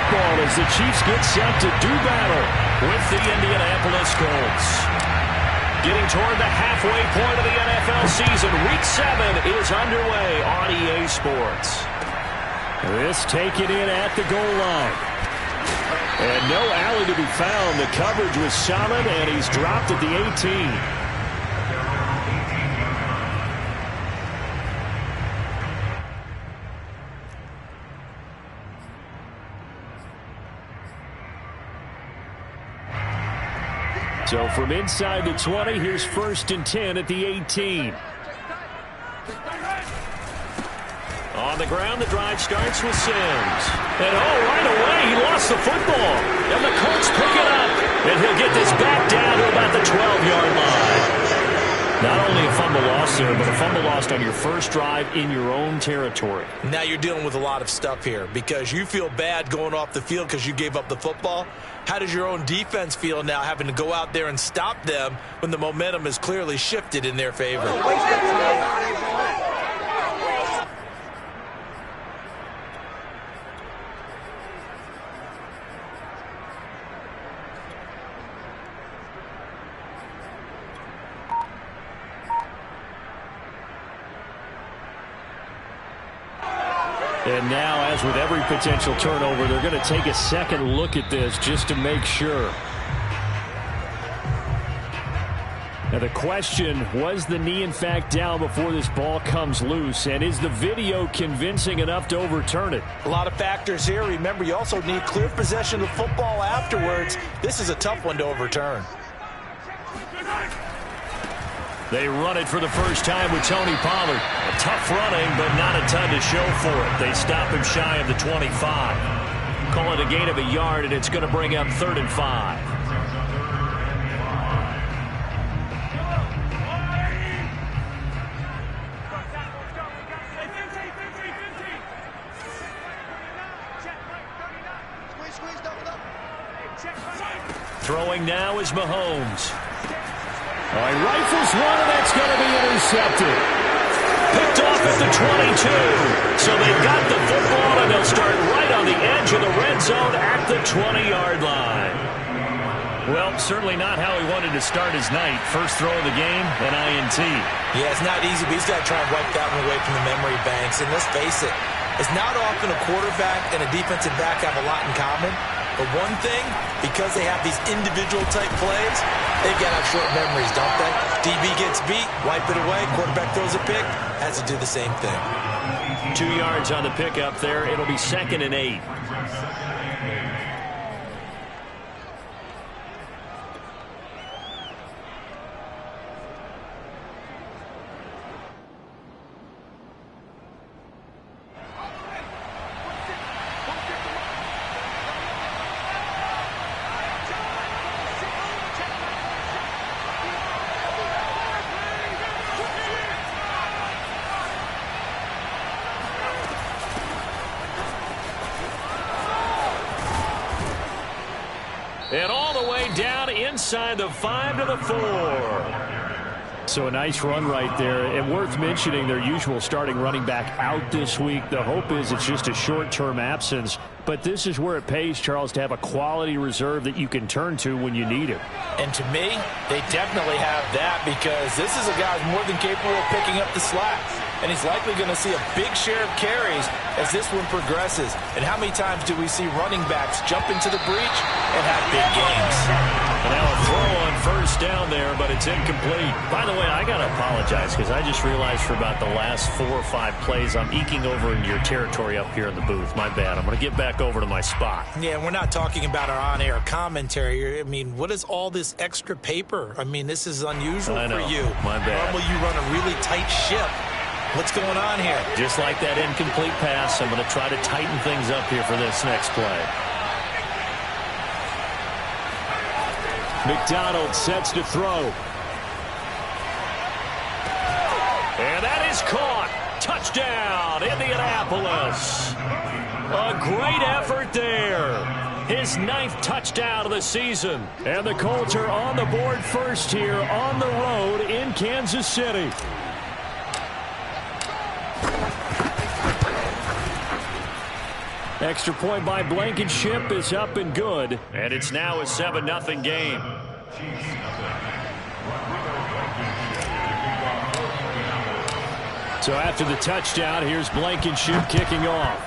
football as the Chiefs get set to do battle with the Indianapolis Colts. Getting toward the halfway point of the NFL season, Week 7 is underway on EA Sports. This taken in at the goal line. And no alley to be found. The coverage was solid, and he's dropped at the 18. So from inside the 20, here's 1st and 10 at the 18. On the ground, the drive starts with Sims. And right away, he lost the football. And the Colts pick it up. And he'll get this back down to about the 12-yard line. Not only a fumble loss there, but a fumble lost on your first drive in your own territory. Now you're dealing with a lot of stuff here because you feel bad going off the field because you gave up the football. How does your own defense feel now having to go out there and stop them when the momentum is clearly shifted in their favor? And now, as with every potential turnover, they're going to take a second look at this just to make sure. Now the question, was the knee in fact down before this ball comes loose? And is the video convincing enough to overturn it? A lot of factors here. Remember, you also need clear possession of the football afterwards. This is a tough one to overturn. They run it for the first time with Tony Pollard. A tough running, but not a ton to show for it. They stop him shy of the 25. Call it a gain of a yard, and it's going to bring up 3rd and 5. Throwing now is Mahomes. All right, rifles one, and that's going to be intercepted. Picked off at the 22. So they've got the football, and they'll start right on the edge of the red zone at the 20-yard line. Well, certainly not how he wanted to start his night. First throw of the game, an INT. Yeah, it's not easy, but he's got to try and wipe that one away from the memory banks. And let's face it, it's not often a quarterback and a defensive back have a lot in common. But one thing, because they have these individual-type plays, they've got to have short memories, don't they? DB gets beat, wipe it away, quarterback throws a pick, has to do the same thing. 2 yards on the pickup there. It'll be 2nd and 8. And all the way down inside the 5 to the 4. So a nice run right there. And worth mentioning, their usual starting running back out this week. The hope is it's just a short-term absence. But this is where it pays, Charles, to have a quality reserve that you can turn to when you need it. And to me, they definitely have that because this is a guy who's more than capable of picking up the slack. And he's likely going to see a big share of carries as this one progresses. And how many times do we see running backs jump into the breach and have big games? And now a throw on first down there, but it's incomplete. By the way, I got to apologize because I just realized for about the last 4 or 5 plays, I'm eking over into your territory up here in the booth. My bad. I'm going to get back over to my spot. Yeah, we're not talking about our on-air commentary. I mean, what is all this extra paper? I mean, this is unusual for you. My bad. Normally you run a really tight ship. What's going on here? Just like that incomplete pass, I'm going to try to tighten things up here for this next play. McDonald sets to throw. And that is caught. Touchdown, Indianapolis. A great effort there. His 9th touchdown of the season. And the Colts are on the board first here on the road in Kansas City. Extra point by Blankenship is up and good. And it's now a 7-0 game. So after the touchdown, here's Blankenship kicking off.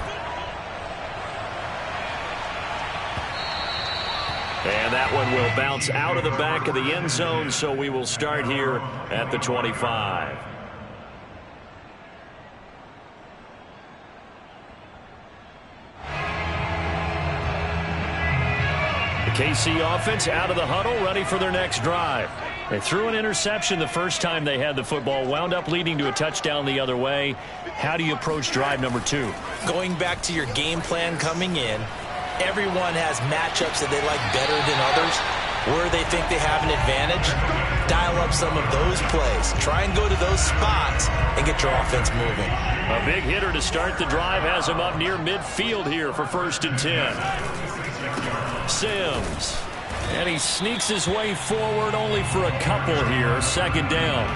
And that one will bounce out of the back of the end zone, so we will start here at the 25. The KC offense out of the huddle, ready for their next drive. They threw an interception the first time they had the football, wound up leading to a touchdown the other way. How do you approach drive number 2? Going back to your game plan coming in, everyone has matchups that they like better than others. Where they think they have an advantage, dial up some of those plays. Try and go to those spots and get your offense moving. A big hitter to start the drive has him up near midfield here for 1st and 10. Sims. And he sneaks his way forward only for a couple here. 2nd down.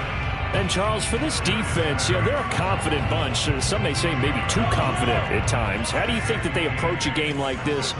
And, Charles, for this defense, they're a confident bunch. Some may say maybe too confident at times. How do you think that they approach a game like this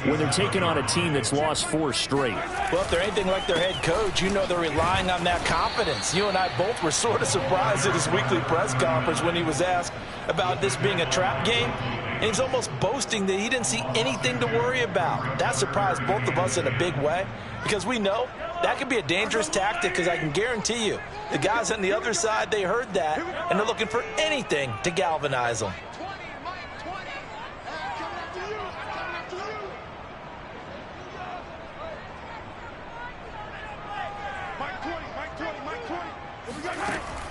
when they're taking on a team that's lost 4 straight? Well, if they're anything like their head coach, they're relying on that confidence. You and I both were sort of surprised at his weekly press conference when he was asked about this being a trap game. And he's almost boasting that he didn't see anything to worry about. That surprised both of us in a big way because we know that could be a dangerous tactic because I can guarantee you the guys on the other side, they heard that, and they're looking for anything to galvanize them.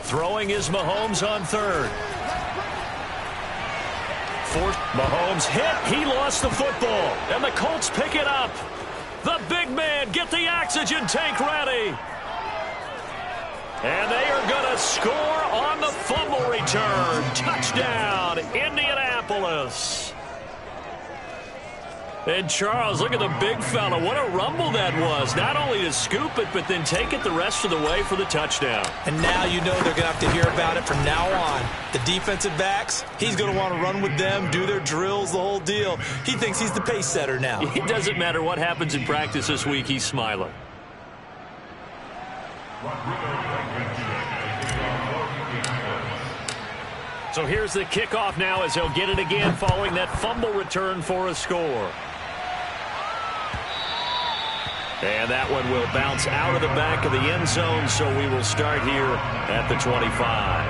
Throwing is Mahomes on 3rd. Mahomes hit. He lost the football. And the Colts pick it up. The big man, get the oxygen tank ready. And they are going to score on the fumble return. Touchdown, Indianapolis. And Charles, look at the big fella. What a rumble that was. Not only to scoop it, but then take it the rest of the way for the touchdown. And now they're going to have to hear about it from now on. The defensive backs, he's going to want to run with them, do their drills, the whole deal. He thinks he's the pace setter now. It doesn't matter what happens in practice this week. He's smiling. So here's the kickoff now as he'll get it again following that fumble return for a score. And that one will bounce out of the back of the end zone, so we will start here at the 25.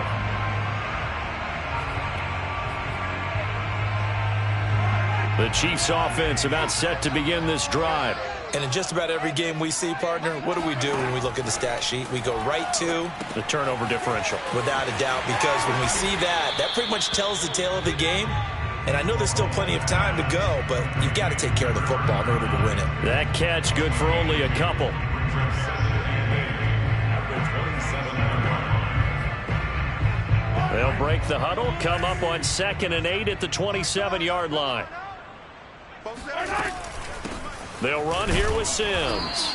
The Chiefs offense about set to begin this drive. And in just about every game we see, partner, what do we do when we look at the stat sheet? We go right to the turnover differential. Without a doubt, because when we see that, that pretty much tells the tale of the game. And I know there's still plenty of time to go, but you've got to take care of the football in order to win it. That catch good for only a couple. They'll break the huddle, come up on 2nd and 8 at the 27-yard line. They'll run here with Sims.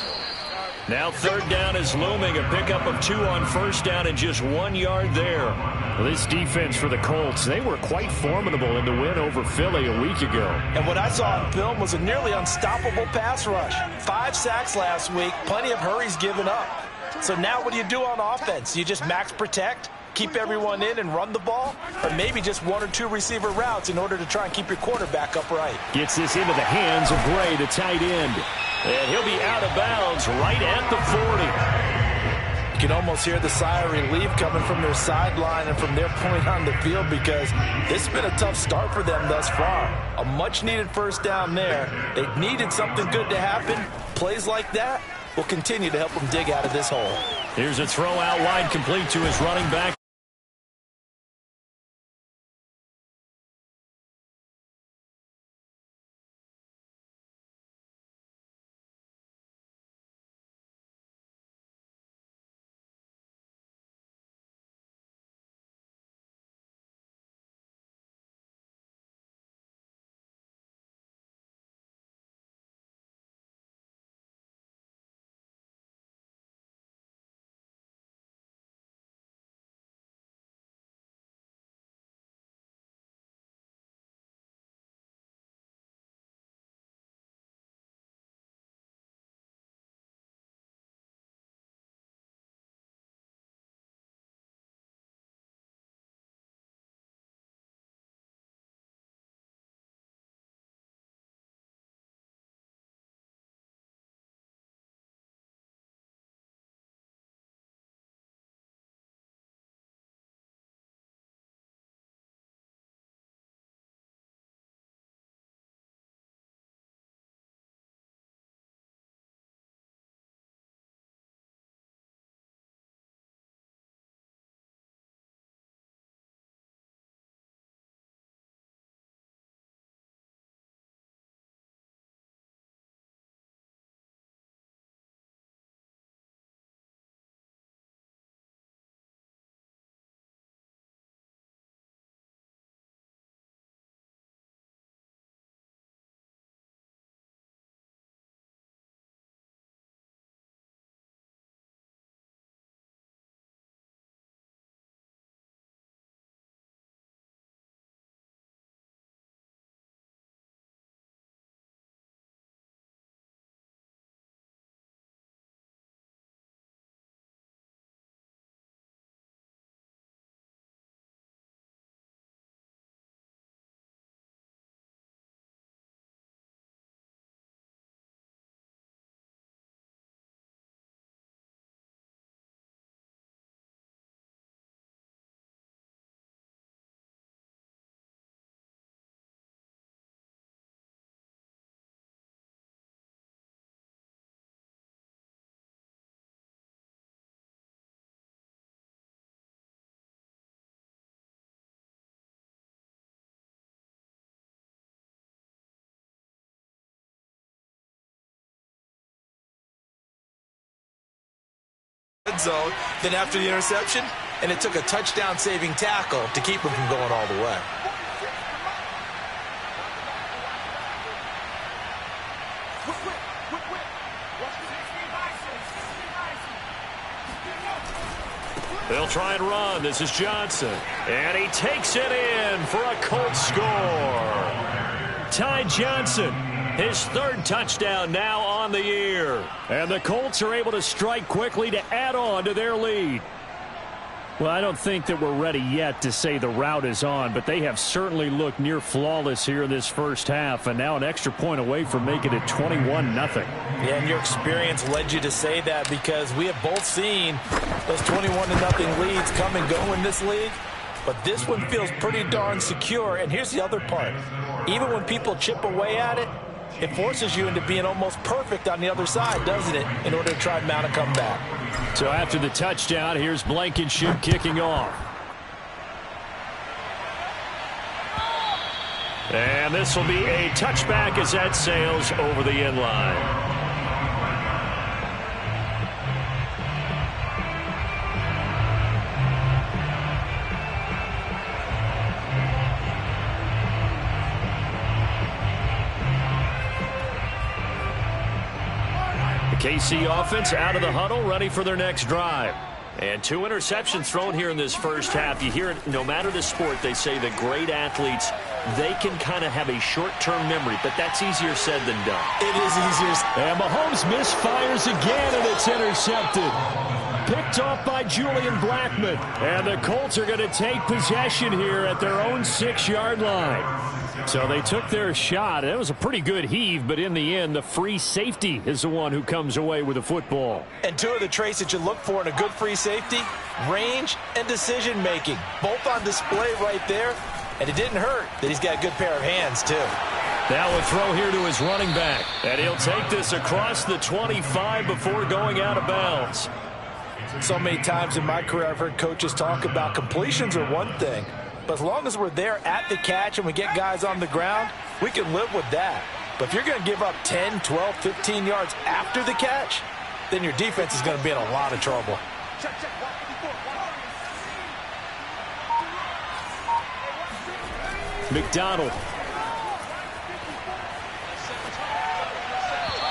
Now 3rd down is looming. A pickup of 2 on 1st down and just 1 yard there. Well, this defense for the Colts, they were quite formidable in the win over Philly a week ago. And what I saw on film was a nearly unstoppable pass rush. 5 sacks last week, plenty of hurries given up. So now what do you do on offense? You just max protect, keep everyone in and run the ball, or maybe just 1 or 2 receiver routes in order to try and keep your quarterback upright. Gets this into the hands of Gray, the tight end. And he'll be out of bounds right at the 40. You can almost hear the sigh of relief coming from their sideline and from their point on the field because this has been a tough start for them thus far. A much-needed 1st down there. They needed something good to happen. Plays like that will continue to help them dig out of this hole. Here's a throw out wide complete to his running back. red zone than after the interception, and it took a touchdown-saving tackle to keep him from going all the way. They'll try and run. This is Johnson. And he takes it in for a Colts score. Ty Johnson, his third touchdown now on the year. And the Colts are able to strike quickly to add on to their lead. Well, I don't think that we're ready yet to say the route is on, but they have certainly looked near flawless here in this first half, and now an extra point away from making it 21-0. Yeah, and your experience led you to say that, because we have both seen those 21-0 leads come and go in this league, but this one feels pretty darn secure. And here's the other part. Even when people chip away at it, it forces you into being almost perfect on the other side, doesn't it, in order to try and mount a comeback. So after the touchdown, here's Blankenship kicking off. And this will be a touchback as that sails over the end line. KC offense out of the huddle, ready for their next drive. And 2 interceptions thrown here in this first half. You hear it, no matter the sport, they say the great athletes, they can kind of have a short-term memory, but that's easier said than done. It is easier. And Mahomes misfires again, and it's intercepted. Picked off by Julian Blackmon. And the Colts are going to take possession here at their own 6-yard line. So they took their shot. It was a pretty good heave, but in the end, the free safety is the one who comes away with the football. And 2 of the traits that you look for in a good free safety, range and decision-making, both on display right there. And it didn't hurt that he's got a good pair of hands, too. Now a throw here to his running back. And he'll take this across the 25 before going out of bounds. So many times in my career, I've heard coaches talk about completions are one thing. But as long as we're there at the catch and we get guys on the ground, we can live with that. But if you're going to give up 10, 12, 15 yards after the catch, then your defense is going to be in a lot of trouble. McDonald.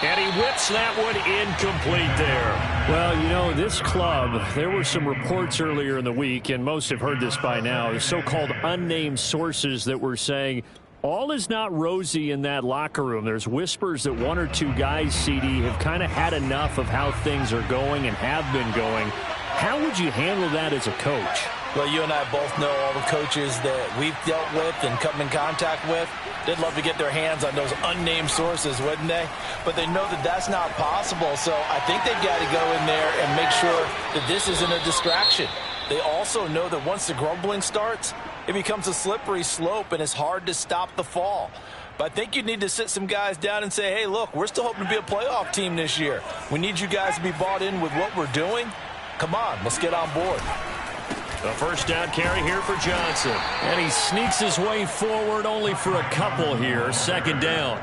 And he whips that one incomplete there. Well, you know, this club, there were some reports earlier in the week, and most have heard this by now, the so-called unnamed sources that were saying all is not rosy in that locker room. There's whispers that 1 or 2 guys, CD, have kind of had enough of how things are going and have been going. How would you handle that as a coach? Well, you and I both know all the coaches that we've dealt with and come in contact with. They'd love to get their hands on those unnamed sources, wouldn't they? But they know that that's not possible, so I think they've got to go in there and make sure that this isn't a distraction. They also know that once the grumbling starts, it becomes a slippery slope, and it's hard to stop the fall. But I think you need to sit some guys down and say, hey, look, we're still hoping to be a playoff team this year. We need you guys to be bought in with what we're doing. Come on, let's get on board. A first down carry here for Johnson. And he sneaks his way forward only for a couple here. Second down.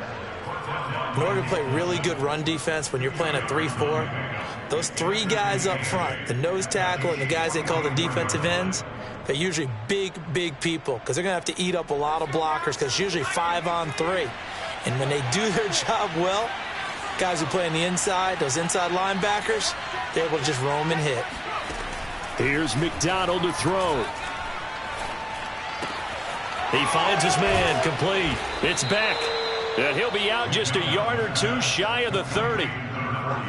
In order to play really good run defense when you're playing a 3-4, those 3 guys up front, the nose tackle and the guys they call the defensive ends, they're usually big, big people because they're going to have to eat up a lot of blockers because it's usually 5 on 3. And when they do their job well, guys who play on the inside, those inside linebackers, they're able to just roam and hit. Here's McDonald to throw. He finds his man, complete. It's Beck. And he'll be out just a yard or 2 shy of the 30.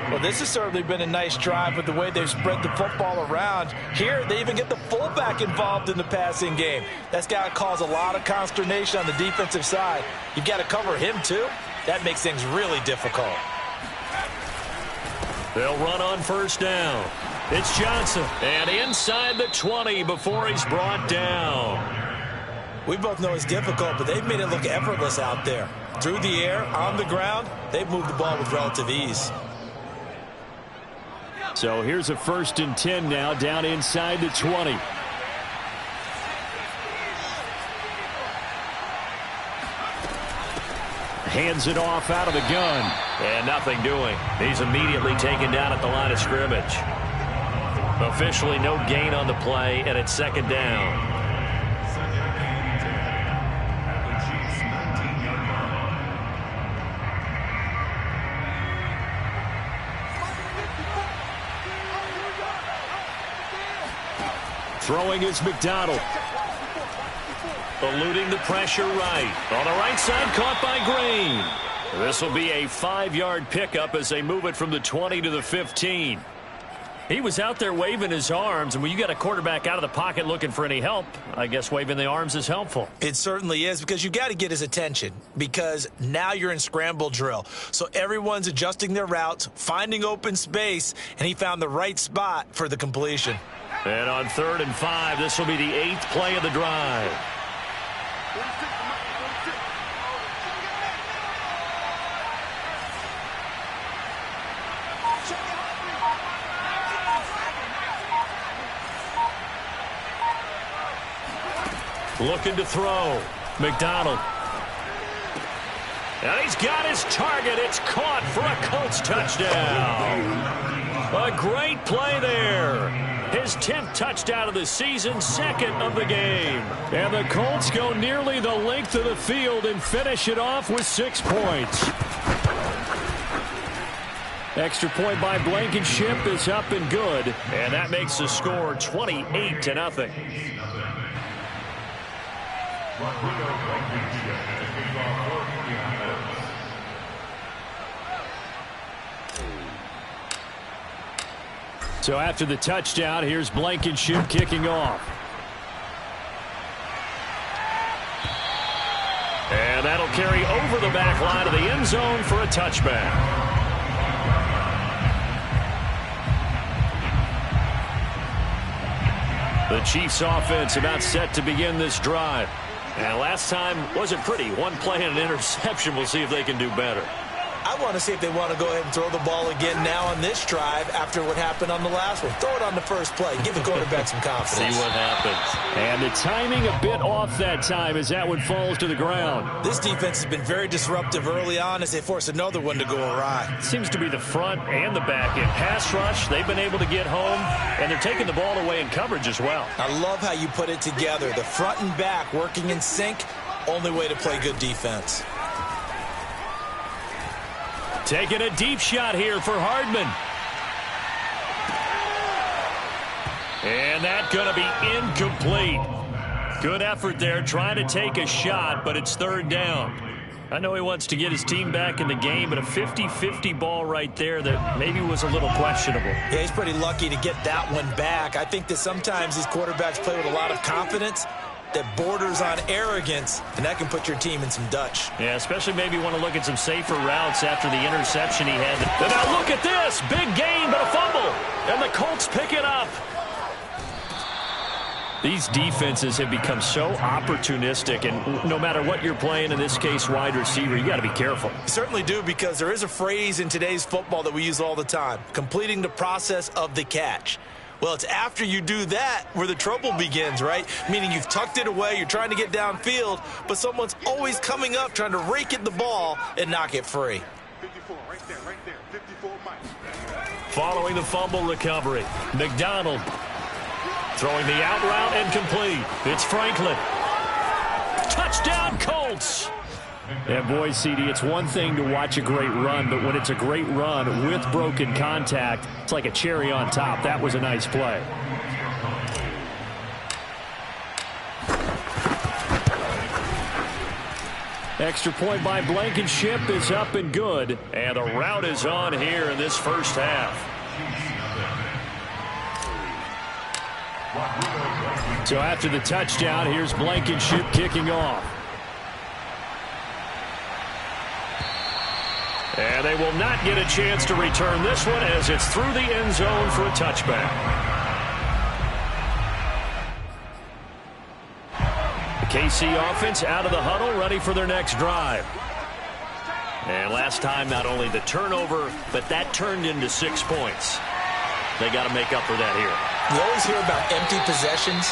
Well, this has certainly been a nice drive with the way they've spread the football around. Here, they even get the fullback involved in the passing game. That's got to cause a lot of consternation on the defensive side. You've got to cover him, too. That makes things really difficult. They'll run on first down. It's Johnson. And inside the 20 before he's brought down. We both know it's difficult, but they've made it look effortless out there. Through the air, on the ground, they've moved the ball with relative ease. So here's a 1st and 10 now, down inside the 20. Hands it off out of the gun. And nothing doing. He's immediately taken down at the line of scrimmage. Officially no gain on the play, and it's second down. Throwing is McDonald. Eluding the pressure right. On the right side, caught by Green. This will be a 5-yard pickup as they move it from the 20 to the 15. He was out there waving his arms, and when you got a quarterback out of the pocket looking for any help, I guess waving the arms is helpful. It certainly is, because you got to get his attention, because now you're in scramble drill. So everyone's adjusting their routes, finding open space, and he found the right spot for the completion. And on 3rd and 5, this will be the 8th play of the drive. Looking to throw. McDonald. And he's got his target. It's caught for a Colts touchdown. A great play there. His 10th touchdown of the season, 2nd of the game. And the Colts go nearly the length of the field and finish it off with 6 points. Extra point by Blankenship is up and good. And that makes the score 28-0. So after the touchdown, here's Blankenship kicking off. And that'll carry over the back line of the end zone for a touchback. The Chiefs offense about set to begin this drive. And last time wasn't pretty. One play and an interception. We'll see if they can do better. I want to see if they want to go ahead and throw the ball again now on this drive after what happened on the last one. Throw it on the first play. Give the quarterback some confidence. See what happens. And the timing a bit off that time as that one falls to the ground. This defense has been very disruptive early on as they force another one to go awry. Seems to be the front and the back end. Pass rush, they've been able to get home, and they're taking the ball away in coverage as well. I love how you put it together. The front and back working in sync. Only way to play good defense. Taking a deep shot here for Hardman. And that's going to be incomplete. Good effort there trying to take a shot, but it's 3rd down. I know he wants to get his team back in the game, but a 50-50 ball right there that maybe was a little questionable. Yeah, he's pretty lucky to get that one back. I think that sometimes these quarterbacks play with a lot of confidence that borders on arrogance, and that can put your team in some Dutch. Yeah, especially maybe want to look at some safer routes after the interception he had. And now look at this. Big gain, but a fumble. And the Colts pick it up. These defenses have become so opportunistic, and no matter what you're playing, in this case wide receiver, you got to be careful. You certainly do, because there is a phrase in today's football that we use all the time, completing the process of the catch. Well, it's after you do that where the trouble begins, right? Meaning you've tucked it away, you're trying to get downfield, but someone's always coming up trying to rake at the ball and knock it free. 54, right there, 54 Mike. Following the fumble recovery, McDonald throwing the out route and complete. It's Franklin. Touchdown, Colts. And boy, CD, it's one thing to watch a great run, but when it's a great run with broken contact, it's like a cherry on top. That was a nice play. Extra point by Blankenship is up and good. And the route is on here in this first half. So after the touchdown, here's Blankenship kicking off. And they will not get a chance to return this one as it's through the end zone for a touchback. The KC offense out of the huddle, ready for their next drive. And last time, not only the turnover, but that turned into 6 points. They got to make up for that here. You always hear about empty possessions,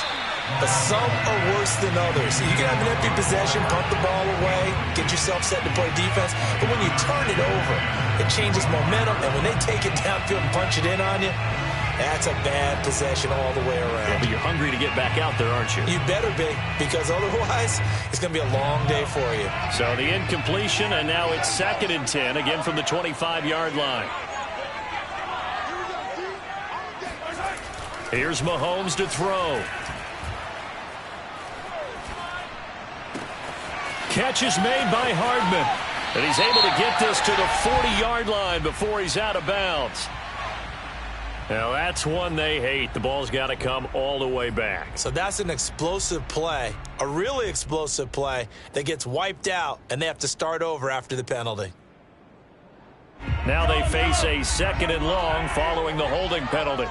but some are worse than others. You can have an empty possession, punt the ball away, get yourself set to play defense, but when you turn it over, it changes momentum, and when they take it downfield and punch it in on you, That's a bad possession all the way around. Yeah, but you're hungry to get back out there, aren't you? You better be, because otherwise it's going to be a long day for you. So the incompletion, and now it's 2nd and 10, again from the 25-yard line. Here's Mahomes to throw. Catch is made by Hardman. And he's able to get this to the 40-yard line before he's out of bounds. Now, that's one they hate. The ball's got to come all the way back. So that's an explosive play, a really explosive play that gets wiped out, and they have to start over after the penalty. Now they face a 2nd and long following the holding penalty.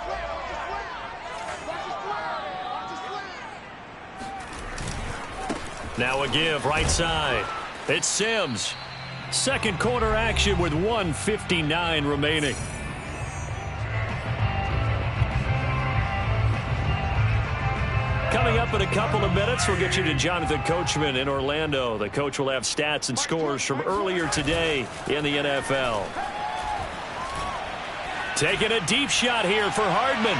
Now a give right side. It's Sims. Second quarter action with 1:59 remaining. Coming up in a couple of minutes, we'll get you to Jonathan Coachman in Orlando. The coach will have stats and scores from earlier today in the NFL. Taking a deep shot here for Hardman.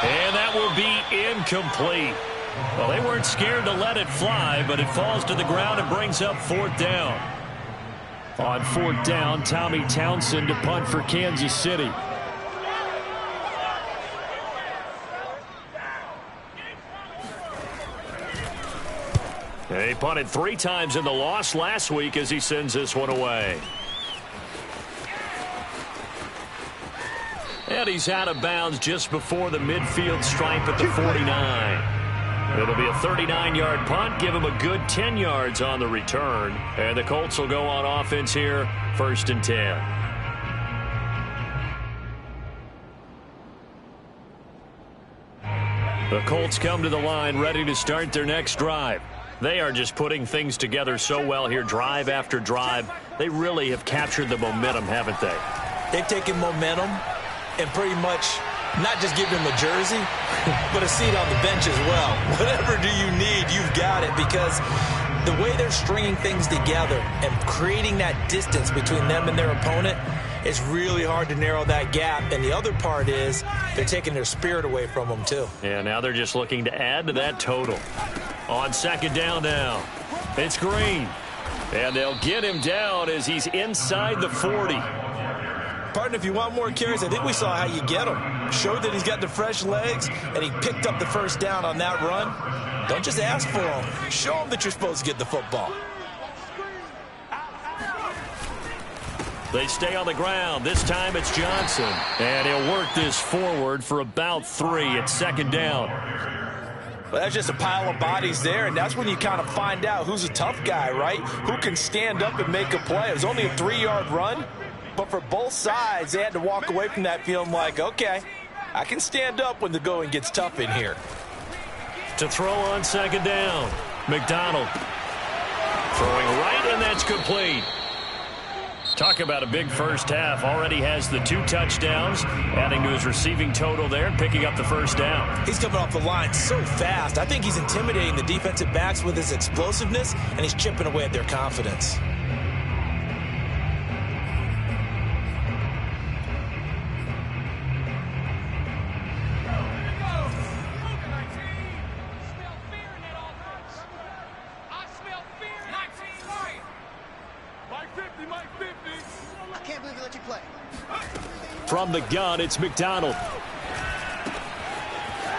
And that will be incomplete. Well, they weren't scared to let it fly, but it falls to the ground and brings up 4th down. On 4th down, Tommy Townsend to punt for Kansas City. He punted 3 times in the loss last week as he sends this one away. And he's out of bounds just before the midfield stripe at the 49. It'll be a 39-yard punt, give him a good 10 yards on the return. And the Colts will go on offense here, 1st and 10. The Colts come to the line ready to start their next drive. They are just putting things together so well here, drive after drive. They really have captured the momentum, haven't they? They've taken momentum and pretty much not just give him a jersey, but a seat on the bench as well. Whatever do you need, you've got it, because the way they're stringing things together and creating that distance between them and their opponent is really hard to narrow that gap. And the other part is they're taking their spirit away from them, too. Yeah, now they're just looking to add to that total. On 2nd down now, it's Green. And they'll get him down as he's inside the 40. Partner, if you want more carries, I think we saw how you get him. Showed that he's got the fresh legs, and he picked up the 1st down on that run. Don't just ask for him. Show him that you're supposed to get the football. They stay on the ground. This time it's Johnson. And he'll work this forward for about 3 at 2nd down. Well, that's just a pile of bodies there, and that's when you kind of find out who's a tough guy, right? Who can stand up and make a play. It was only a 3-yard run. But for both sides, they had to walk away from that feeling like, okay, I can stand up when the going gets tough in here. To throw on 2nd down, McDonald. Throwing right, and that's complete. Talk about a big first half. Already has the 2 touchdowns, adding to his receiving total there and picking up the 1st down. He's coming off the line so fast. I think he's intimidating the defensive backs with his explosiveness, and he's chipping away at their confidence. From the gun, it's McDonald.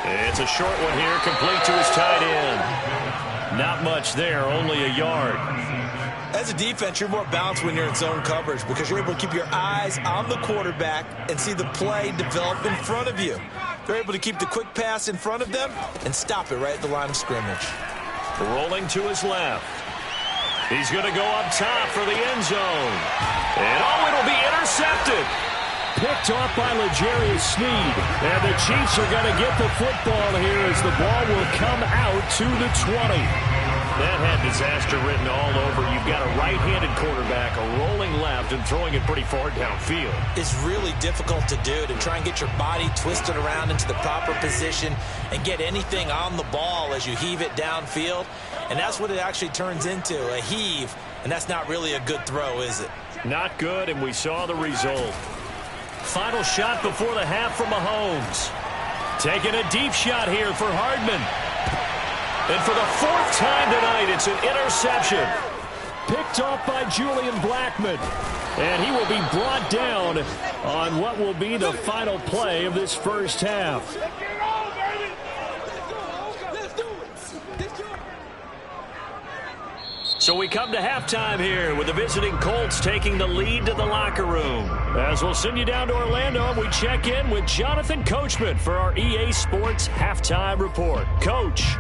It's a short one here, complete to his tight end. Not much there, only a yard. As a defense, you're more balanced when you're in zone coverage because you're able to keep your eyes on the quarterback and see the play develop in front of you. They're able to keep the quick pass in front of them and stop it right at the line of scrimmage. Rolling to his left. He's going to go up top for the end zone. And oh, it'll be intercepted. Picked off by L'Jarius Sneed. And the Chiefs are going to get the football here as the ball will come out to the 20. That had disaster written all over. You've got a right-handed quarterback, a rolling left, and throwing it pretty far downfield. It's really difficult to do, to try and get your body twisted around into the proper position and get anything on the ball as you heave it downfield. And that's what it actually turns into, a heave. And that's not really a good throw, is it? Not good, and we saw the result. Final shot before the half from Mahomes. Taking a deep shot here for Hardman. And for the 4th time tonight, it's an interception. Picked off by Julian Blackmon. And he will be brought down on what will be the final play of this first half. So we come to halftime here with the visiting Colts taking the lead to the locker room. As we'll send you down to Orlando, and we check in with Jonathan Coachman for our EA Sports Halftime Report. Coach.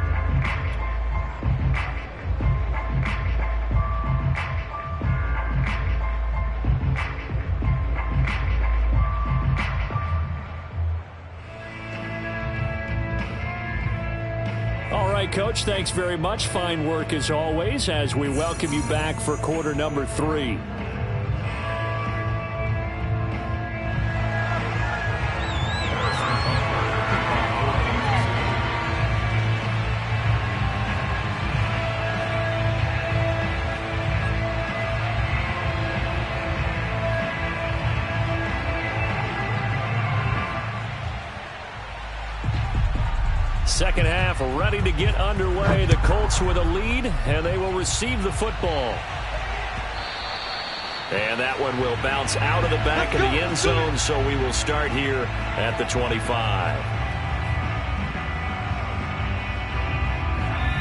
All right, Coach, thanks very much. Fine work as always as we welcome you back for quarter number 3. Second half ready to get underway. The Colts with a lead, and they will receive the football. And that one will bounce out of the back of the end zone, so we will start here at the 25.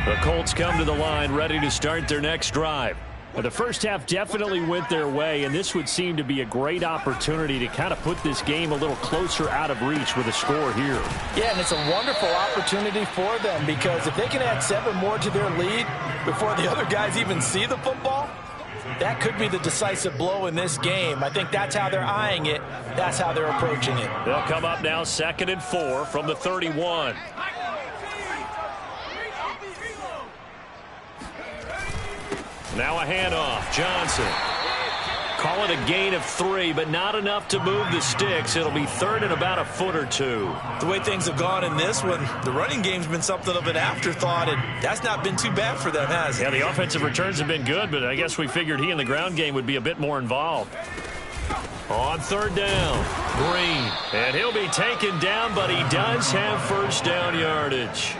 The Colts come to the line ready to start their next drive. The first half definitely went their way, and this would seem to be a great opportunity to kind of put this game a little closer out of reach with a score here. Yeah, and it's a wonderful opportunity for them because if they can add 7 more to their lead before the other guys even see the football, that could be the decisive blow in this game. I think that's how they're eyeing it. That's how they're approaching it. They'll come up now 2nd and 4 from the 31. Now a handoff. Johnson. Call it a gain of 3, but not enough to move the sticks. It'll be 3rd and about a foot or 2. The way things have gone in this one, the running game's been something of an afterthought, and that's not been too bad for them, has it? Yeah, the offensive returns have been good, but I guess we figured he in the ground game would be a bit more involved. On 3rd down, Green. And he'll be taken down, but he does have first down yardage.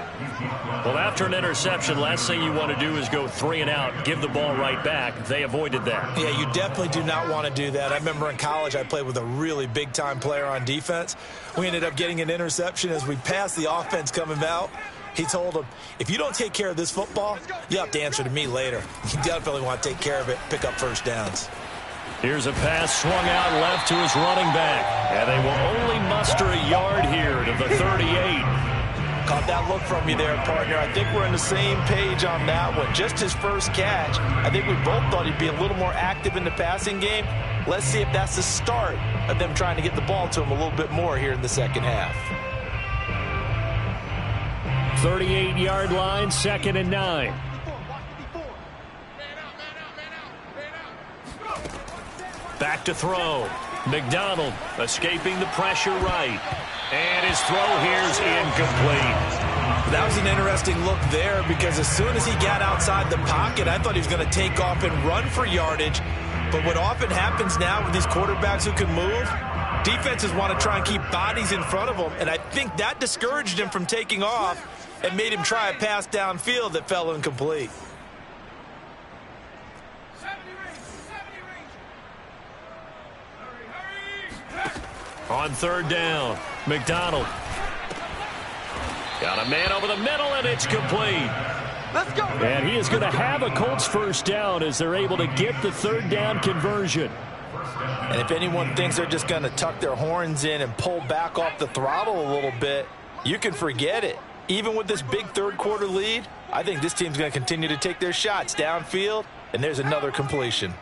Well, after an interception, last thing you want to do is go 3 and out, give the ball right back. They avoided that. Yeah, you definitely do not want to do that. I remember in college I played with a really big-time player on defense. We ended up getting an interception as we passed the offense coming out. He told him, if you don't take care of this football, you have to answer to me later. You definitely want to take care of it, pick up first downs. Here's a pass swung out left to his running back. And they will only muster a yard here to the 38. Caught that look from you there, partner. I think we're on the same page on that one. Just his first catch. I think we both thought he'd be a little more active in the passing game. Let's see if that's the start of them trying to get the ball to him a little bit more here in the second half. 38-yard line, 2nd and 9. Back to throw. McDonald escaping the pressure right. And his throw here's incomplete. That was an interesting look there because as soon as he got outside the pocket, I thought he was going to take off and run for yardage. But what often happens now with these quarterbacks who can move, defenses want to try and keep bodies in front of them. And I think that discouraged him from taking off and made him try a pass downfield that fell incomplete. On 3rd down, McDonald. Got a man over the middle, and it's complete. Let's go. And he is going to have a Colts first down as they're able to get the 3rd down conversion. And if anyone thinks they're just going to tuck their horns in and pull back off the throttle a little bit, you can forget it. Even with this big 3rd quarter lead, I think this team's going to continue to take their shots downfield, and there's another completion.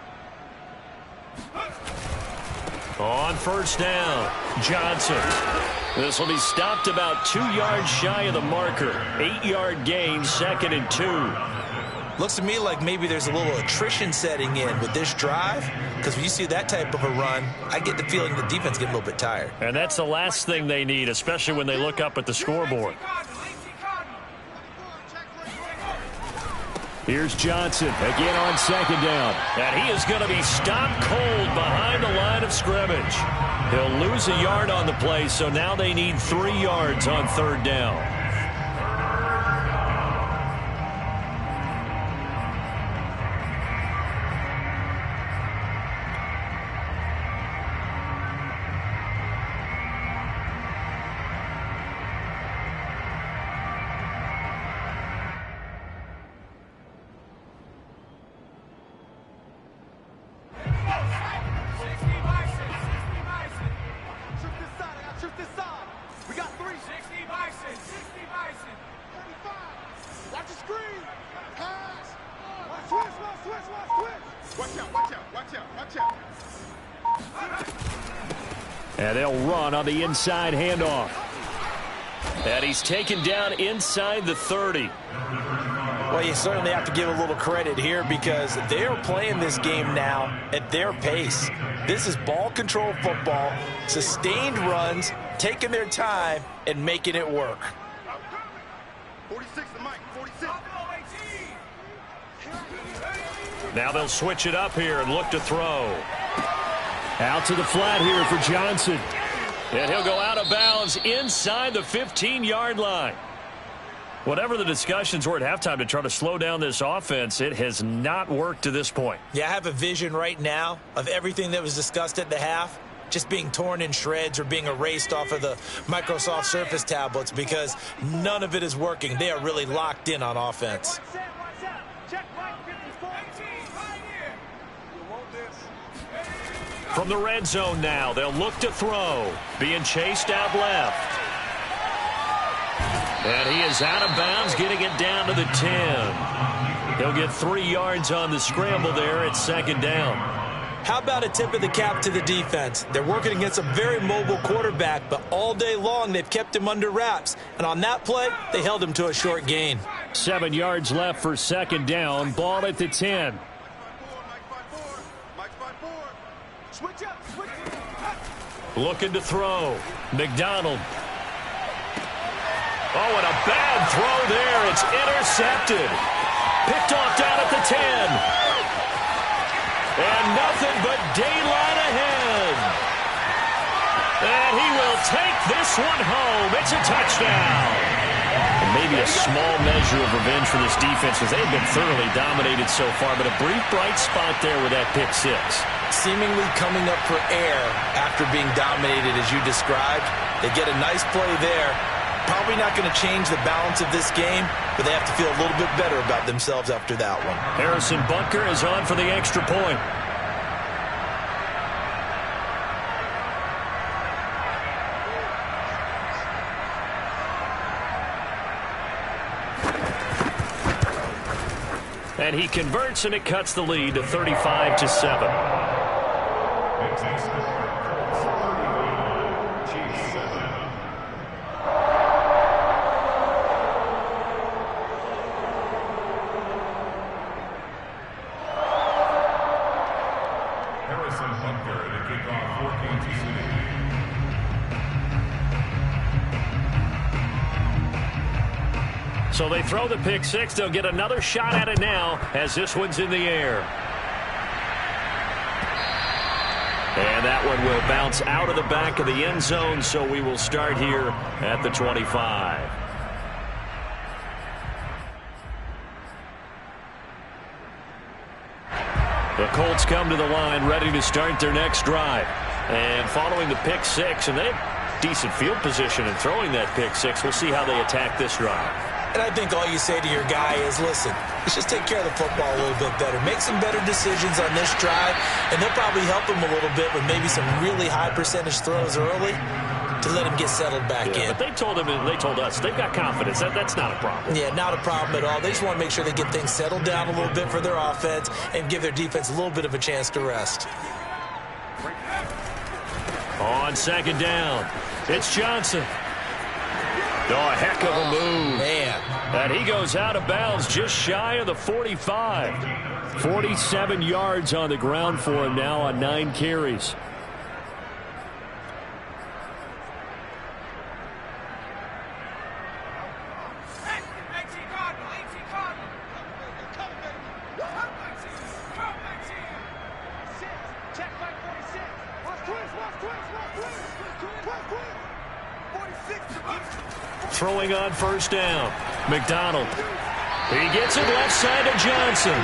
On 1st down, Johnson. This will be stopped about 2 yards shy of the marker. 8-yard gain, 2nd and 2. Looks to me like maybe there's a little attrition setting in with this drive, because when you see that type of a run, I get the feeling the defense gets a little bit tired. And that's the last thing they need, especially when they look up at the scoreboard. Here's Johnson again on 2nd down. And he is going to be stopped cold behind the line of of scrimmage. He'll lose a yard on the play, so now they need 3 yards on 3rd down. And they'll run on the inside handoff. And he's taken down inside the 30. Well, you certainly have to give a little credit here because they are playing this game now at their pace. This is ball control football, sustained runs, taking their time and making it work. 46 to Mike, 46. Now they'll switch it up here and look to throw. Out to the flat here for Johnson. And he'll go out of bounds inside the 15-yard line. Whatever the discussions were at halftime to try to slow down this offense, it has not worked to this point. Yeah, I have a vision right now of everything that was discussed at the half just being torn in shreds or being erased off of the Microsoft Surface tablets because none of it is working. They are really locked in on offense. From the red zone now, they'll look to throw. Being chased out left. And he is out of bounds, getting it down to the 10. He'll get 3 yards on the scramble there at 2nd down. How about a tip of the cap to the defense? They're working against a very mobile quarterback, but all day long they've kept him under wraps. And on that play, they held him to a short gain. 7 yards left for 2nd down. Ball at the 10. Looking to throw. McDonald. Oh, and a bad throw there. It's intercepted. Picked off down at the 10. And nothing but daylight ahead. And he will take this one home. It's a touchdown. And maybe a small measure of revenge for this defense because they've been thoroughly dominated so far, but a brief bright spot there with that pick 6. Seemingly coming up for air after being dominated as you described. They get a nice play there. Probably not going to change the balance of this game, but they have to feel a little bit better about themselves after that one. Harrison Bunker is on for the extra point. And he converts, and it cuts the lead to 35-7. So they throw the pick 6. They'll get another shot at it now as this one's in the air. And that one will bounce out of the back of the end zone, so we will start here at the 25. The Colts come to the line ready to start their next drive. And following the pick 6, and they have decent field position in throwing that pick 6. We'll see how they attack this drive. And I think all you say to your guy is, listen, let's just take care of the football a little bit better. Make some better decisions on this drive, and they'll probably help him a little bit with maybe some really high percentage throws early to let him get settled back in. But they told him, and they told us, they've got confidence. That's not a problem. Yeah, not a problem at all. They just want to make sure they get things settled down a little bit for their offense and give their defense a little bit of a chance to rest. On 2nd down, it's Johnson. Oh, a heck of a move. Man. And he goes out of bounds just shy of the 45. 47 yards on the ground for him now on 9 carries. Throwing on first down. McDonald. He gets it left side to Johnson.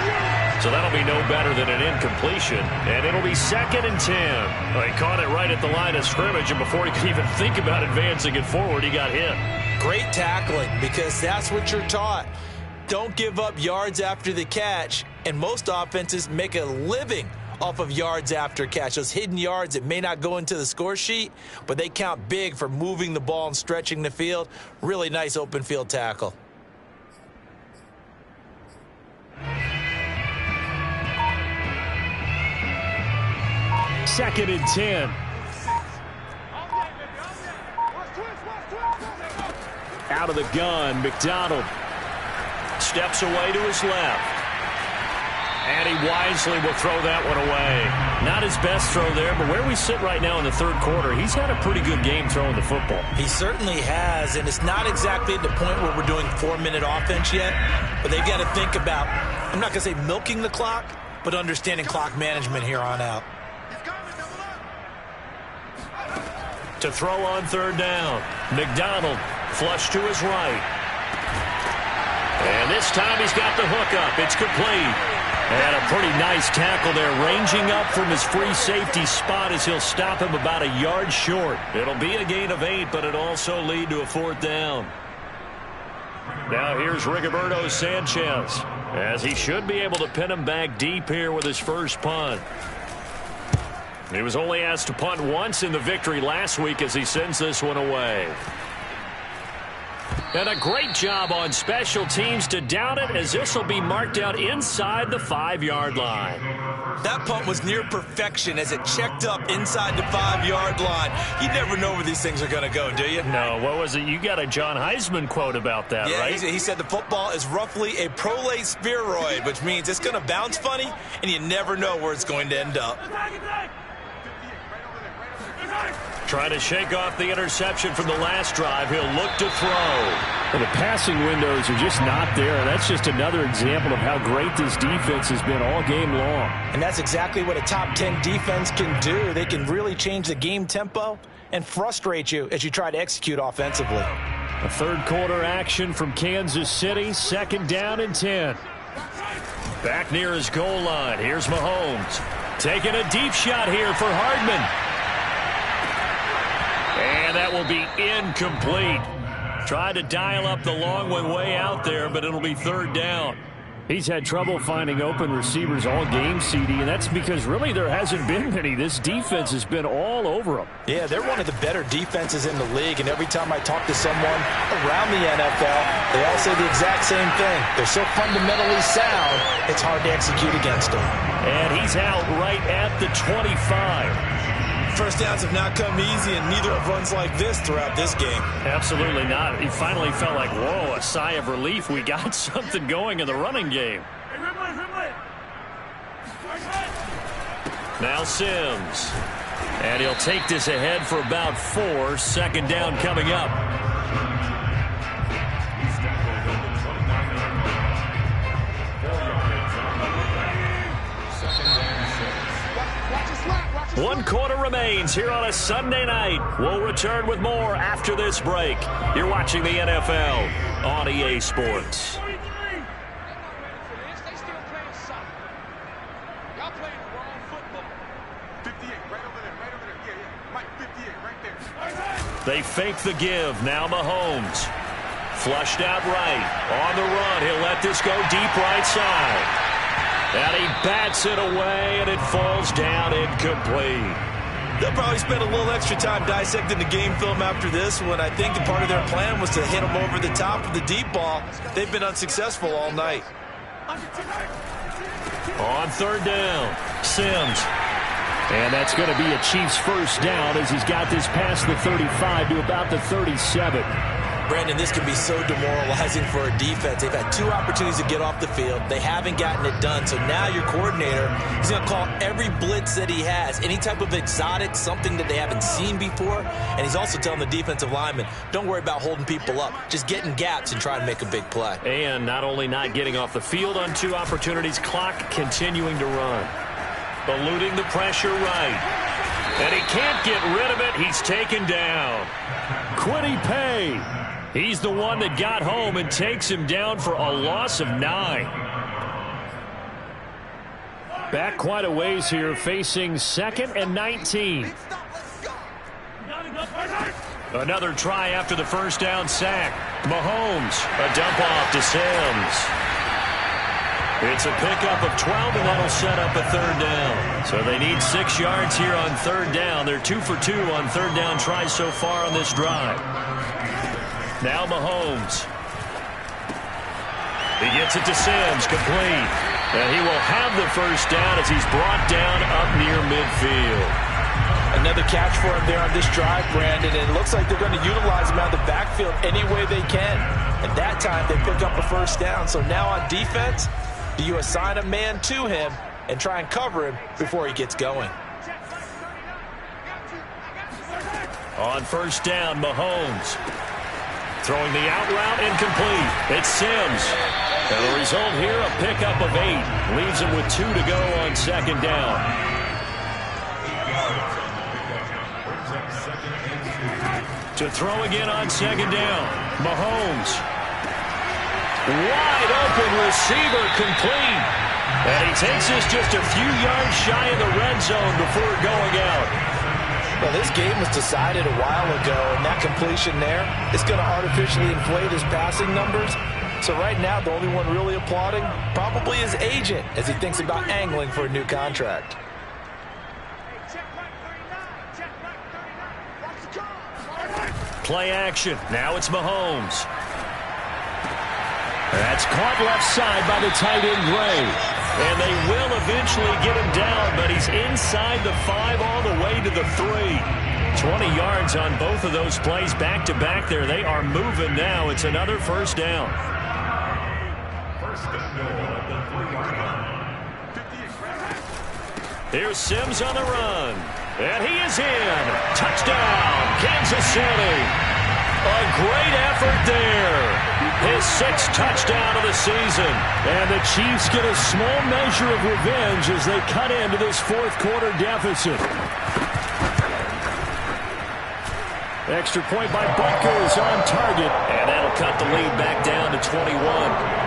So that'll be no better than an incompletion. And it'll be 2nd and 10. Well, he caught it right at the line of scrimmage, and before he could even think about advancing it forward, he got hit. Great tackling, because that's what you're taught. Don't give up yards after the catch. And most offenses make a living off of yards after catch. Those hidden yards that may not go into the score sheet, but they count big for moving the ball and stretching the field. Really nice open field tackle. Second and 10. Out of the gun, McDonald steps away to his left. And he wisely will throw that one away. Not his best throw there, but where we sit right now in the third quarter, he's had a pretty good game throwing the football. He certainly has, and it's not exactly at the point where we're doing 4-minute offense yet, but they've got to think about, I'm not going to say milking the clock, but understanding clock management here on out. To throw on third down, McDonald flush to his right. And this time he's got the hook up. It's complete. And a pretty nice tackle there, ranging up from his free safety spot as he'll stop him about a yard short. It'll be a gain of 8, but it'll also lead to a 4th down. Now here's Rigoberto Sanchez, as he should be able to pin him back deep here with his first punt. He was only asked to punt once in the victory last week as he sends this one away. And a great job on special teams to down it, as this will be marked out inside the 5-yard line. That punt was near perfection as it checked up inside the 5-yard line. You never know where these things are going to go, do you? No, what was it? You got a John Heisman quote about that, yeah, right? He said the football is roughly a prolate spheroid, which means it's going to bounce funny, and you never know where it's going to end up. Trying to shake off the interception from the last drive. He'll look to throw. Well, the passing windows are just not there. That's just another example of how great this defense has been all game long. And that's exactly what a top 10 defense can do. They can really change the game tempo and frustrate you as you try to execute offensively. A third quarter action from Kansas City. 2nd down and 10. Back near his goal line. Here's Mahomes. Taking a deep shot here for Hardman. And that will be incomplete. Tried to dial up the long one way out there, but it'll be 3rd down. He's had trouble finding open receivers all game, CD, and that's because really there hasn't been many. This defense has been all over them. Yeah, they're one of the better defenses in the league, and every time I talk to someone around the NFL, they all say the exact same thing. They're so fundamentally sound, it's hard to execute against them. And he's out right at the 25. First downs have not come easy, and neither have runs like this throughout this game. Absolutely not. He finally felt like, whoa, a sigh of relief. We got something going in the running game. Now Sims. And he'll take this ahead for about 4. 2nd down coming up. One quarter remains here on a Sunday night. We'll return with more after this break. You're watching the NFL on EA Sports. They fake the give. Now Mahomes. Flushed out right. On the run. He'll let this go deep right side. And he bats it away, and it falls down incomplete. They'll probably spend a little extra time dissecting the game film after this one. I think part of their plan was to hit him over the top of the deep ball. They've been unsuccessful all night. On 3rd down, Sims. And that's going to be a Chiefs first down as he's got this past the 35 to about the 37. Brandon, this can be so demoralizing for a defense. They've had 2 opportunities to get off the field. They haven't gotten it done. So now your coordinator is going to call every blitz that he has, any type of exotic, something that they haven't seen before. And he's also telling the defensive lineman, don't worry about holding people up. Just get in gaps and try to make a big play. And not only not getting off the field on 2 opportunities, clock continuing to run. Eluding the pressure right. And he can't get rid of it. He's taken down. Quiddy Pay. He's the one that got home and takes him down for a loss of 9. Back quite a ways here, facing 2nd and 19. Another try after the first down sack. Mahomes, a dump off to Sims. It's a pickup of 12, and that'll set up a 3rd down. So they need 6 yards here on 3rd down. They're 2 for 2 on 3rd down tries so far on this drive. Now Mahomes. He gets it to Sims, complete. And he will have the first down as he's brought down up near midfield. Another catch for him there on this drive, Brandon, and it looks like they're going to utilize him out of the backfield any way they can. And that time they pick up a first down. So now on defense, do you assign a man to him and try and cover him before he gets going? On first down, Mahomes. Throwing the out route, incomplete. It's Sims. And the result here, a pickup of 8. Leaves him with 2 to go on 2nd down. To throw again on 2nd down. Mahomes. Wide open receiver, complete. And he takes this just a few yards shy of the red zone before going out. Well, this game was decided a while ago, and that completion there is going to artificially inflate his passing numbers. So right now, the only one really applauding probably his agent as he thinks about angling for a new contract. Play action. Now it's Mahomes. That's caught left side by the tight end, Gray. And they will eventually get him down, but he's inside the 5 all the way to the 3. 20 yards on both of those plays back-to-back there. They are moving now. It's another first down. Here's Sims on the run. And he is in. Touchdown, Kansas City. A great effort there. His 6th touchdown of the season. And the Chiefs get a small measure of revenge as they cut into this 4th quarter deficit. Extra point by Butker is on target. And that'll cut the lead back down to 21.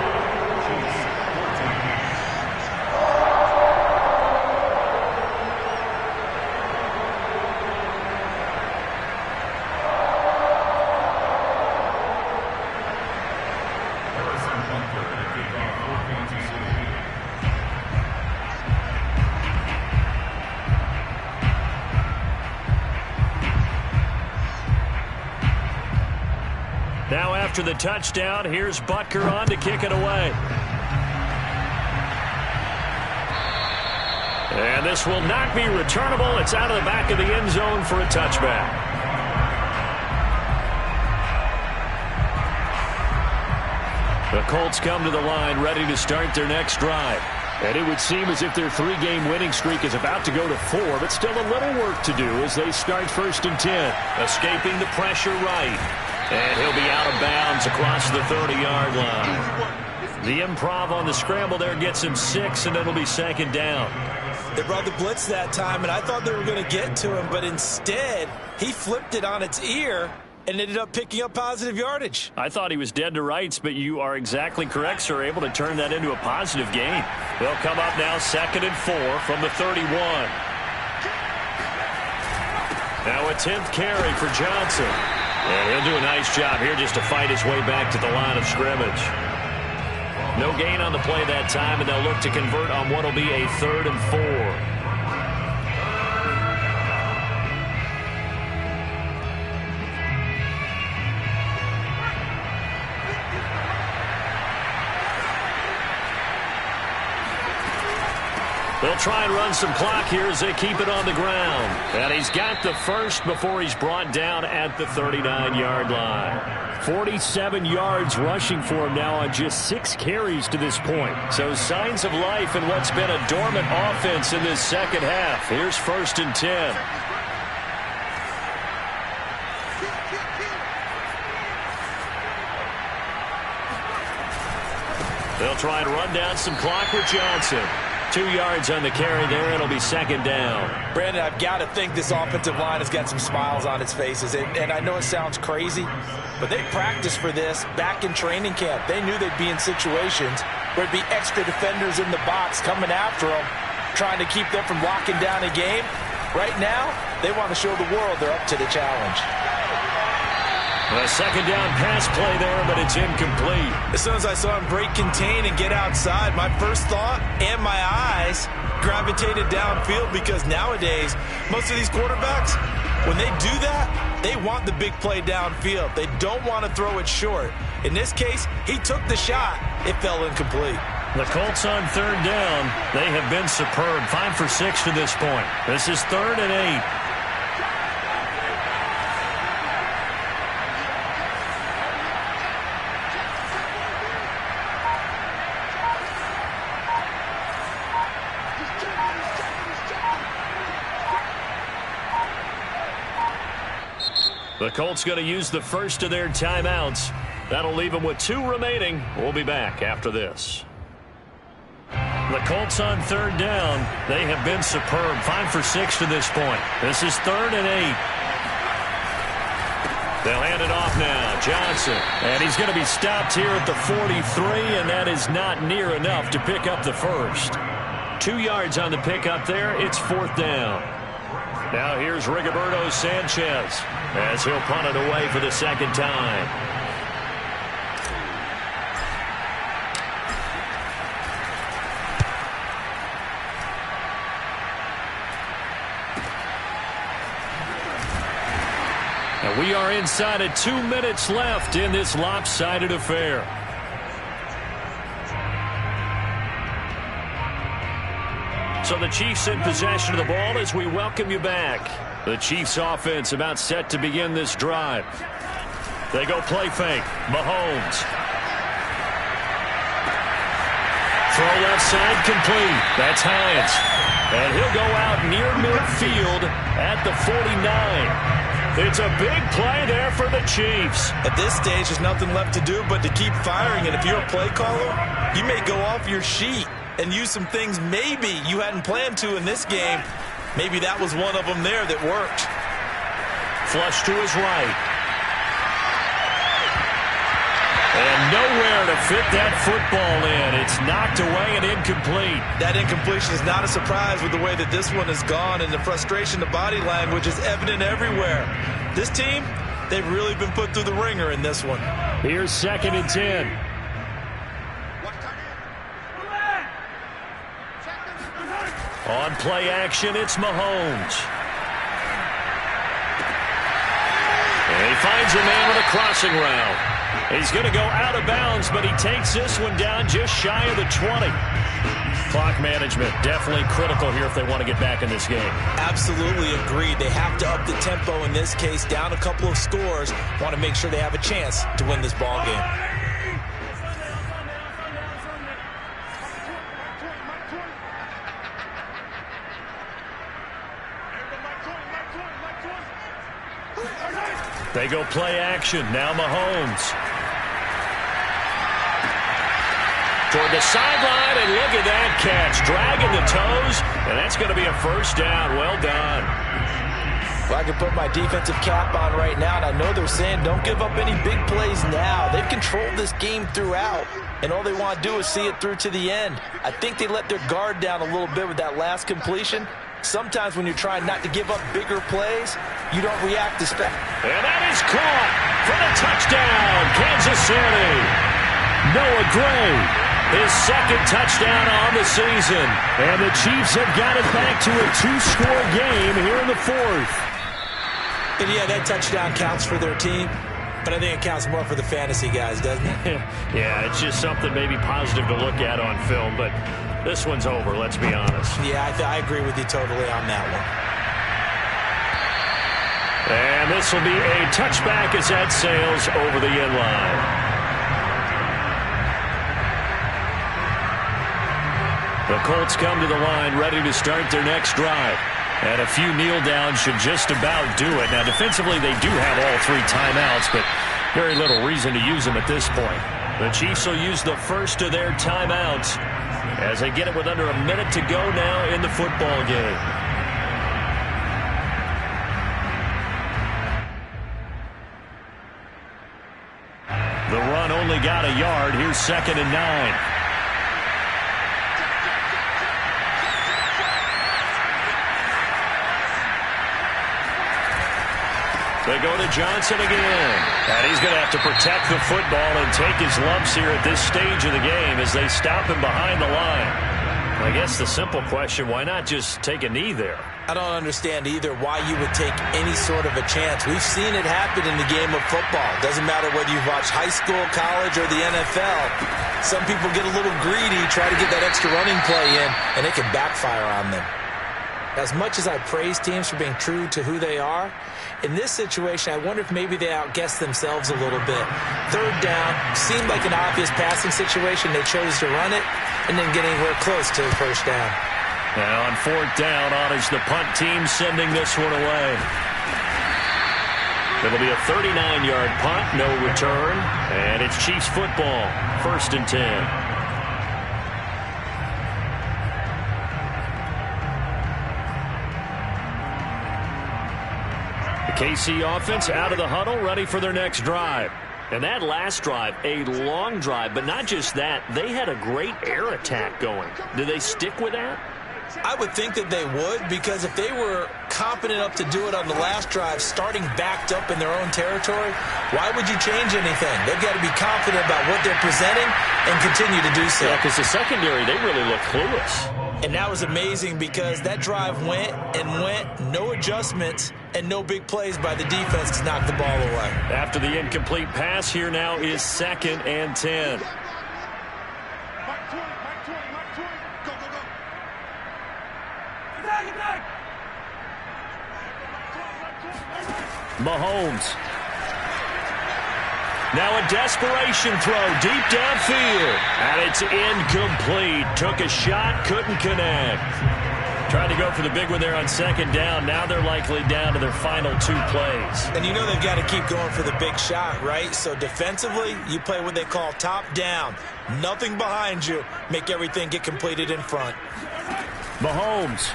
Now after the touchdown, here's Butker on to kick it away. And this will not be returnable. It's out of the back of the end zone for a touchback. The Colts come to the line ready to start their next drive. And it would seem as if their 3-game winning streak is about to go to 4, but still a little work to do as they start 1st and 10. Escaping the pressure right. And he'll be out of bounds across the 30-yard line. The improv on the scramble there gets him 6, and it'll be 2nd down. They brought the blitz that time, and I thought they were going to get to him, but instead, he flipped it on its ear and ended up picking up positive yardage. I thought he was dead to rights, but you are exactly correct, sir. Able to turn that into a positive gain. They'll come up now 2nd and 4 from the 31. Now a 10th carry for Johnson. And he'll do a nice job here just to fight his way back to the line of scrimmage. No gain on the play that time, and they'll look to convert on what will be a 3rd and 4. They'll try and run some clock here as they keep it on the ground. And he's got the first before he's brought down at the 39-yard line. 47 yards rushing for him now on just 6 carries to this point. So signs of life in what's been a dormant offense in this second half. Here's 1st and 10. They'll try and run down some clock with Johnson. 2 yards on the carry there. It'll be second down. Brandon, I've got to think this offensive line has got some smiles on its faces. And I know it sounds crazy, but they practiced for this back in training camp. They knew they'd be in situations where there'd be extra defenders in the box coming after them, trying to keep them from locking down a game. Right now, they want to show the world they're up to the challenge. A second down pass play there, but it's incomplete. As soon as I saw him break contain and get outside, my first thought and my eyes gravitated downfield, because nowadays, most of these quarterbacks, when they do that, they want the big play downfield. They don't want to throw it short. In this case, he took the shot. It fell incomplete. The Colts on third down. They have been superb. 5 for 6 to this point. This is 3rd and 8. The Colts going to use the first of their timeouts. That'll leave them with 2 remaining. We'll be back after this. The Colts on third down. They have been superb. 5 for 6 to this point. This is 3rd and 8. They'll hand it off now. Johnson. And he's going to be stopped here at the 43, and that is not near enough to pick up the first. 2 yards on the pickup there. It's 4th down. Now here's Rigoberto Sanchez as he'll punt it away for the second time. And we are inside of 2 minutes left in this lopsided affair. So the Chiefs in possession of the ball as we welcome you back. The Chiefs offense about set to begin this drive. They go play fake. Mahomes. Throw left side complete. That's Hines. And he'll go out near midfield at the 49. It's a big play there for the Chiefs. At this stage, there's nothing left to do but to keep firing. And if you're a play caller, you may go off your sheet and use some things maybe you hadn't planned to in this game. Maybe that was one of them there that worked. Flush to his right. And nowhere to fit that football in. It's knocked away and incomplete. That incompletion is not a surprise with the way that this one has gone, and the frustration, the body language is evident everywhere. This team, they've really been put through the ringer in this one. Here's 2nd and 10. On play action, it's Mahomes. And he finds a man with a crossing route. He's going to go out of bounds, but he takes this one down just shy of the 20. Clock management definitely critical here if they want to get back in this game. Absolutely agreed. They have to up the tempo in this case, down a couple of scores. Want to make sure they have a chance to win this ball game. They go play action. Now Mahomes. Toward the sideline, and look at that catch. Dragging the toes, and that's going to be a first down. Well done. Well, I can put my defensive cap on right now, and I know they're saying don't give up any big plays now. They've controlled this game throughout, and all they want to do is see it through to the end. I think they let their guard down a little bit with that last completion. Sometimes when you're trying not to give up bigger plays, you don't react as fast. And that is caught for the touchdown, Kansas City. Noah Gray, his 2nd touchdown on the season. And the Chiefs have got it back to a 2-score game here in the 4th. And yeah, that touchdown counts for their team, but I think it counts more for the fantasy guys, doesn't it? Yeah, it's just something maybe positive to look at on film, but this one's over, let's be honest. Yeah, I agree with you totally on that one. And this will be a touchback as that sails over the end line. The Colts come to the line ready to start their next drive. And a few kneel downs should just about do it. Now, defensively, they do have all 3 timeouts, but very little reason to use them at this point. The Chiefs will use the first of their timeouts. as they get it with under a minute to go now in the football game. The run only got a yard. Here's 2nd and 9. They go to Johnson again. And he's going to have to protect the football and take his lumps here at this stage of the game as they stop him behind the line. I guess the simple question, why not just take a knee there? I don't understand either why you would take any sort of a chance. We've seen it happen in the game of football. Doesn't matter whether you've watched high school, college, or the NFL. Some people get a little greedy, try to get that extra running play in, and it can backfire on them. As much as I praise teams for being true to who they are, in this situation, I wonder if maybe they outguessed themselves a little bit. 3rd down, seemed like an obvious passing situation. They chose to run it and didn't get anywhere close to the 1st down. Now on 4th down, on is the punt team sending this one away. It'll be a 39-yard punt, no return, and it's Chiefs football, 1st and 10. KC offense out of the huddle, ready for their next drive. And that last drive, a long drive, but not just that, they had a great air attack going. Do they stick with that? I would think that they would, because if they were competent enough to do it on the last drive, starting backed up in their own territory, why would you change anything? They've got to be confident about what they're presenting and continue to do so. Yeah, because the secondary, they really look clueless. And that was amazing because that drive went and went, no adjustments, and no big plays by the defense to knock the ball away. After the incomplete pass, here now is 2nd and 10. Mahomes. Now a desperation throw deep downfield. And it's incomplete. Took a shot, couldn't connect. Tried to go for the big one there on 2nd down. Now they're likely down to their final 2 plays. And you know they've got to keep going for the big shot, right? So defensively, you play what they call top down. Nothing behind you. Make everything get completed in front. Mahomes.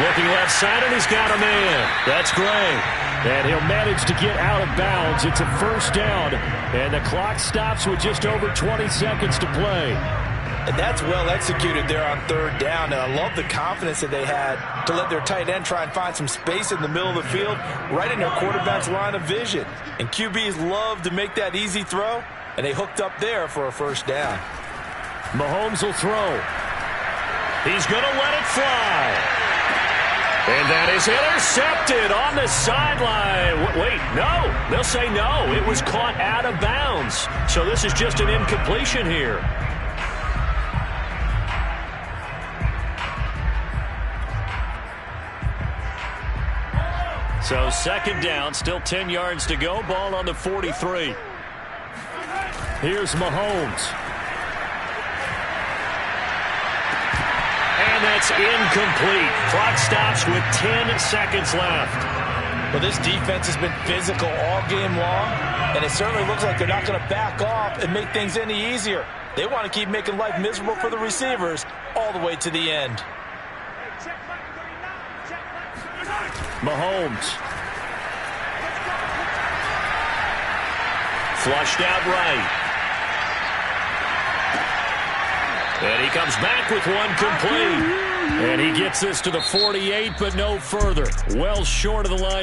Looking left side, and he's got a man. That's Gray. And he'll manage to get out of bounds. It's a 1st down, and the clock stops with just over 20 seconds to play. And that's well executed there on 3rd down. And I love the confidence that they had to let their tight end try and find some space in the middle of the field, right in their quarterback's line of vision. And QBs love to make that easy throw, and they hooked up there for a 1st down. Mahomes will throw. He's going to let it fly. And that is intercepted on the sideline. Wait, no. They'll say no. It was caught out of bounds. So this is just an incompletion here. So 2nd down, still 10 yards to go. Ball on the 43. Here's Mahomes. And that's incomplete. Clock stops with 10 seconds left. Well, this defense has been physical all game long, and it certainly looks like they're not going to back off and make things any easier. They want to keep making life miserable for the receivers all the way to the end. Mahomes. Flushed out right. And he comes back with one complete. And he gets this to the 48, but no further. Well short of the line to